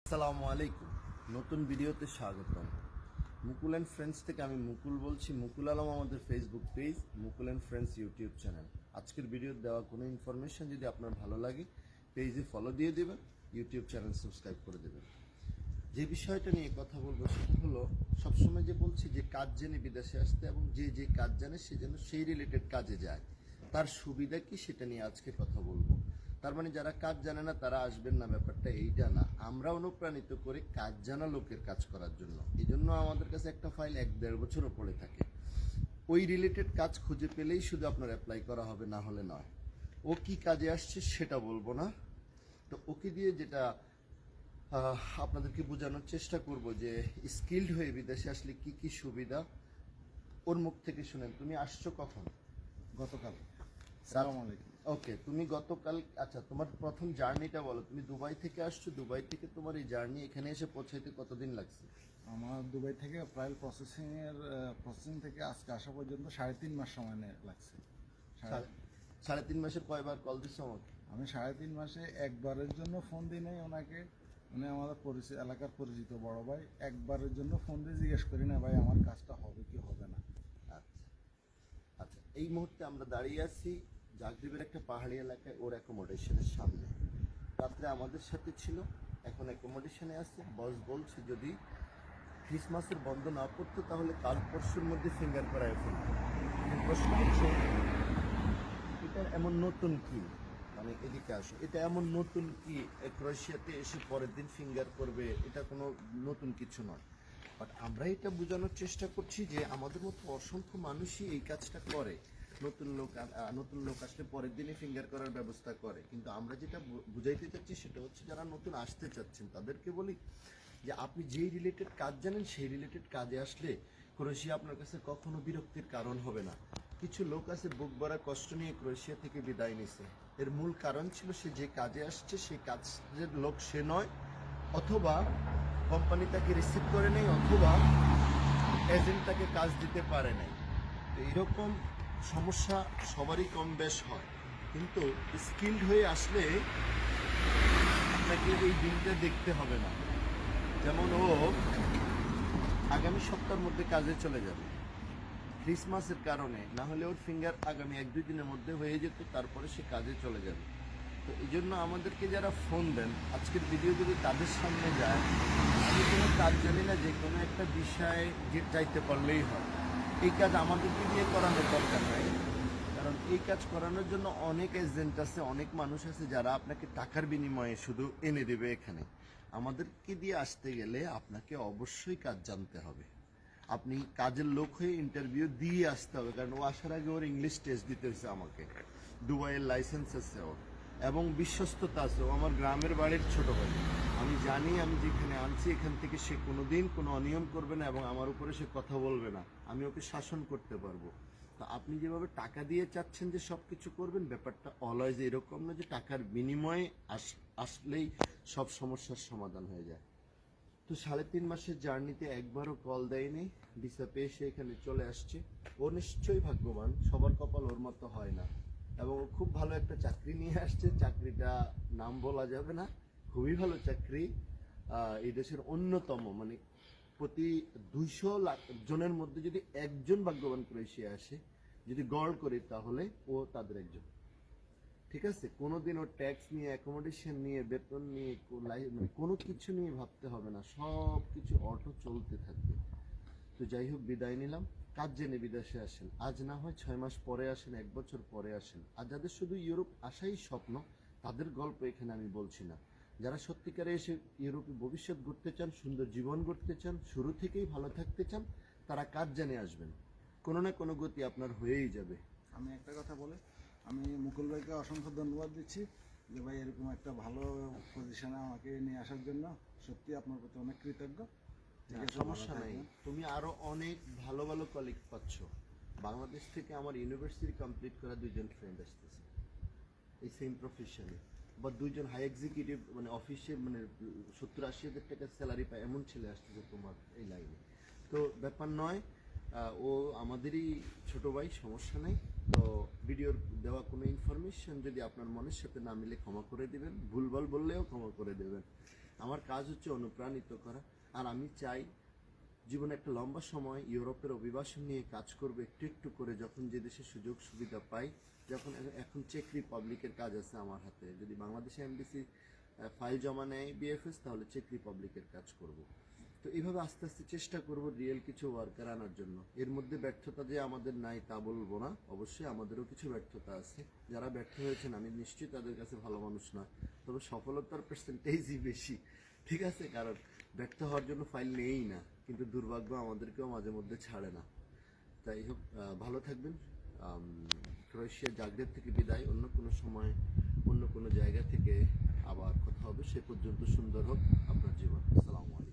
আসসালামু আলাইকুম। নতুন ভিডিওতে স্বাগতম। মুকুল অ্যান্ড ফ্রেন্ডস থেকে আমি মুকুল বলছি। মুকুল আলম আমাদের Facebook page, Mukul and friends YouTube channel. আজকের ভিডিও দেওয়া কোনো ইনফরমেশন যদি আপনার ভালো লাগে, পেজে ফলো দিয়ে দেবেন, ইউটিউব চ্যানেল সাবস্ক্রাইব করে দেবেন। যে বিষয়টা নিয়ে কথা বলবো সেটা হলো, সবসময় যে বলছি যে কাজ জেনে বিদেশে আসতে, এবং যে কাজ জানে সে যেন সেই রিলেটেড কাজে যায়। তার সুবিধা কি সেটা নিয়ে আজকে কথা বলবো। তার মানে যারা কাজ জানে না তারা আসবেন না, ব্যাপারটা এইটা না। আমরা অনুপ্রাণিত করে কাজ জানা লোকের কাজ করার জন্য। এই জন্য আমাদের কাছে একটা ফাইল 1-1.5 বছরও পড়ে থাকে। ওই রিলেটেড কাজ খুঁজে পেলেই শুধু আপনার অ্যাপ্লাই করা হবে, না হলে নয়। ও কি কাজে আসছে সেটা বলবো না। তো ওকে দিয়ে যেটা আপনাদেরকে বোঝানোর চেষ্টা করব যে স্কিল্ড হয়ে বিদেশে আসলে কি কি সুবিধা, ওর মুখ থেকে শুনেন। তুমি আসছো কখন? গতকাল। আসসালামু আলাইকুম। ওকে, তুমি গতকাল, আচ্ছা তোমার প্রথম জার্নিটা বলো। তুমি দুবাই থেকে আসছো, দুবাই থেকে তোমার এই জার্নি এখানে এসে পৌঁছাইতে কতদিন লাগছে? আমার দুবাই থেকে প্রায় প্রসেসিং থেকে আজকে আসা পর্যন্ত 3.5 মাস সময় লাগছে। 3.5 মাসের কয়বার কল দিচ্ছ আমাকে? আমি 3.5 মাসে একবারের জন্য ফোন দিই নাই ওনাকে। উনি আমাদের এলাকার পরিচিত বড় ভাই। একবারের জন্য ফোন দিয়ে জিজ্ঞেস করি না ভাই আমার কাজটা হবে কি হবে না। আচ্ছা আচ্ছা, এই মুহূর্তে আমরা দাঁড়িয়ে আছি জাগরিবের একটা পাহাড়ি এলাকায়, ওর অ্যাকোমোডেশনের সামনে। রাত্রে আমাদের সাথে ছিল, এখন অ্যাকোমোডেশনে আছে। বস বলছে যদি ক্রিসমাসের বন্ধ না পড়তো তাহলে কাল পরশুর মধ্যে ফিঙ্গার করায় ফেলতো। প্রশ্ন হচ্ছে, এটা এমন নতুন কি? মানে এদিকে আসো, এটা এমন নতুন কি ক্রোয়েশিয়াতে এসে পরের দিন ফিঙ্গার করবে? এটা কোনো নতুন কিছু নয়। বাট আমরা এটা বোঝানোর চেষ্টা করছি যে আমাদের মতো অসংখ্য মানুষই এই কাজটা করে। নতুন লোক আসলে পরের দিনে ফিঙ্গার করার ব্যবস্থা করে। কিন্তু আমরা যেটা বুঝাইতে চাচ্ছি সেটা হচ্ছে, যারা নতুন আসতে চাচ্ছেন তাদেরকে বলি যে আপনি যেই রিলেটেড কাজ জানেন সেই রিলেটেড কাজে আসলে ক্রোয়েশিয়া আপনার কাছে কখনো বিরক্তির কারণ হবে না। কিছু লোক আছে বুক ভরা কষ্ট নিয়ে ক্রোয়েশিয়া থেকে বিদায় নিছে। এর মূল কারণ ছিল সে যে কাজে আসছে সেই কাজের লোক সে নয়, অথবা কোম্পানি তাকে রিসিভ করে নেই, অথবা এজেন্ট তাকে কাজ দিতে পারে নাই। তো এইরকম সমস্যা সবারই কম বেশ হয়। কিন্তু স্কিল্ড হয়ে আসলে আপনাকে এই দিনটা দেখতে হবে না। যেমন ও আগামী সপ্তাহের মধ্যে কাজে চলে যাবে ক্রিসমাসের কারণে, না হলে ওর ফিঙ্গার আগামী 1-2 দিনের মধ্যে হয়ে যেত, তারপরে সে কাজে চলে যাবে। তো এই জন্য আমাদেরকে যারা ফোন দেন, আজকের ভিডিও যদি তাদের সামনে যায়, আমি কোনো কাজ জানি না, যে কোনো একটা বিষয়ে যাইতে পারলেই হয়। এই কাজ আমাদেরকে দিয়ে করানোর দরকার নাই, কারণ এই কাজ করানোর জন্য অনেক এজেন্ট আছে, অনেক মানুষ আছে যারা আপনাকে টাকার বিনিময়ে শুধু এনে দেবে এখানে। আমাদেরকে দিয়ে আসতে গেলে আপনাকে অবশ্যই কাজ জানতে হবে। আপনি কাজের লোক হয়ে ইন্টারভিউ দিয়ে আসতে হবে, কারণ ও আসার আগে ওর ইংলিশ টেস্ট দিতে হয়েছে আমাকে। দুবাইয়ের লাইসেন্স আছে ওর, এবং বিশ্বস্ততা আছে। ও আমার গ্রামের বাড়ির ছোট ভাই। আমি জানি আমি যেখানে আনছি এখান থেকে সে কোনোদিন কোনো অনিয়ম করবে না, এবং আমার উপরে সে কথা বলবে না। আমি ওকে শাসন করতে পারবো। তো আপনি যেভাবে টাকা দিয়ে চাচ্ছেন যে সব কিছু করবেন, ব্যাপারটা অলওয়েজ এরকম না যে টাকার বিনিময়ে আসলেই সব সমস্যার সমাধান হয়ে যায়। তো 3.5 মাসের জার্নিতে একবারও কল দেয়নি, ভিসা পেয়ে সে এখানে চলে আসছে। ও নিশ্চয়ই ভাগ্যবান, সবার কপাল ওর মতো হয় না। এবং ও খুব ভালো একটা চাকরি নিয়ে আসছে। চাকরিটা নাম বলা যাবে না, খুবই ভালো চাকরি। এই দেশের অন্যতম, মানে প্রতি 200 লাখ জনের মধ্যে যদি একজন ভাগ্যবান ক্রোয়েশিয়া আসে, যদি গড় করি তাহলে ও তাদের একজন। ঠিক আছে, কোনোদিন ওর ট্যাক্স নিয়ে, অ্যাকোমোডেশন নিয়ে, বেতন নিয়ে, মানে কোনো কিছু নিয়ে ভাবতে হবে না, সব কিছু অটো চলতে থাকবে। তো যাই হোক, বিদায় নিলাম। কাজ জেনে বিদেশে আসেন, আজ না হয় 6 মাস পরে আসেন, 1 বছর পরে আসেন। আর যাদের শুধু ইউরোপ আসাই স্বপ্ন, তাদের গল্প এখানে আমি বলছি না। যারা সত্যিকারে এসে ইউরোপে ভবিষ্যৎ গড়তে চান, সুন্দর জীবন গড়তে চান, শুরু থেকেই ভালো থাকতে চান, তারা কাজ জেনে আসবেন। কোনো না কোনো গতি আপনার হয়েই যাবে। আমি একটা কথা বলি, আমি মুকুল ভাইকে অসংখ্য ধন্যবাদ দিচ্ছি যে ভাই এরকম একটা ভালো পজিশনে আমাকে নিয়ে আসার জন্য। সত্যি আপনার প্রতি অনেক কৃতজ্ঞ। সমস্যা নেই, তুমি আরো অনেক ভালো ভালো কলিগ পাচ্ছ। বাংলাদেশ থেকে আমার ইউনিভার্সিটি কমপ্লিট করা 2জন ফ্রেন্ড আসতেছে এই সেম প্রফেশনে, বা 2জন হাই এক্সিকিউটিভ, মানে অফিসে, মানে 70-80 হাজার টাকা স্যালারি পায়, এমন ছেলে আসতেছে তোমার এই লাইনে। তো ব্যাপার নয়, ও আমাদেরই ছোট ভাই, সমস্যা নেই। তো ভিডিওর দেওয়া কোনো ইনফরমেশন যদি আপনার মনের সাথে না মিলে ক্ষমা করে দিবেন, ভুলভাল বললেও ক্ষমা করে দেবেন। আমার কাজ হচ্ছে অনুপ্রাণিত করা। আর আমি চাই জীবনে একটা লম্বা সময় ইউরোপের অভিবাসন নিয়ে কাজ করবো একটু একটু করে, যখন যে দেশে সুযোগ সুবিধা পাই। যখন এখন চেক রিপাবলিকের কাজ আছে আমার হাতে, যদি বাংলাদেশে এমবিসি ফাইল জমা নেয় বিএফএস, তাহলে চেক রিপাবলিকের কাজ করব। তো এইভাবে আস্তে আস্তে চেষ্টা করব রিয়েল কিছু ওয়ার্কার আনার জন্য। এর মধ্যে ব্যর্থতা যে আমাদের নাই তা বলবো না, অবশ্যই আমাদেরও কিছু ব্যর্থতা আছে। যারা ব্যর্থ হয়েছেন আমি নিশ্চয়ই তাদের কাছে ভালো মানুষ নয়, তবে সফলতার পার্সেন্টেজই বেশি। ঠিক আছে, কারণ ব্যর্থ হওয়ার জন্য ফাইল নেই না, কিন্তু দুর্ভাগ্য আমাদেরকেও মাঝে মধ্যে ছাড়ে না। তাই হোক, ভালো থাকবেন। ক্রোয়েশিয়া জাগরেব থেকে বিদায়, অন্য কোনো সময় অন্য কোনো জায়গা থেকে আবার কথা হবে। সে পর্যন্ত সুন্দর হোক আপনার জীবন। আসসালামু আলাইকুম।